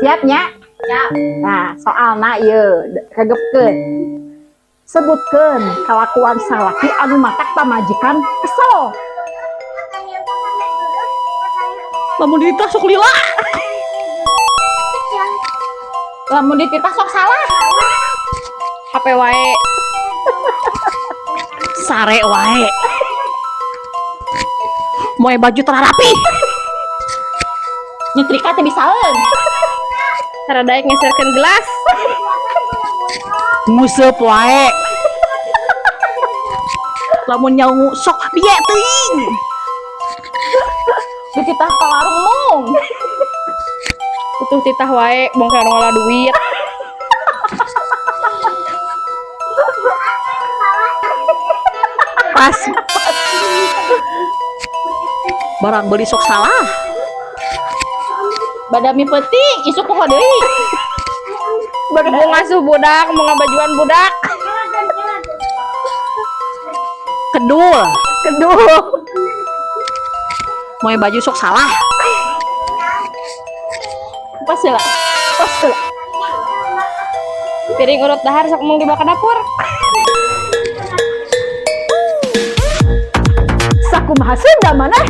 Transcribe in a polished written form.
Siapnya? Siap. Nah, soalna ieu regepkeun. Sebutkeun kalakuan salaki anu matak pamajikan kesel. Lamun dititah sok lila. Lamun dititah sok salah. HP wae. Sare wae. Moe baju terarapi. Nyetrika teh bisaeun. Saradaek ngeserkeun gelas. Nguseup wae. Lamun nyaungu sok bieu teuing. Dititah ka warung mung. Utuh titah wae bongke anu ngolah duit. Pas. Barang beli sok salah. Badami penting isuk poho deui. Mau ngasuh budak, mau ngabajuan budak. Kedul. Mau baju sok salah. Pas heula. Piring urut dahar sok mung dibawa ke dapur. Sakumaha Sunda maneh?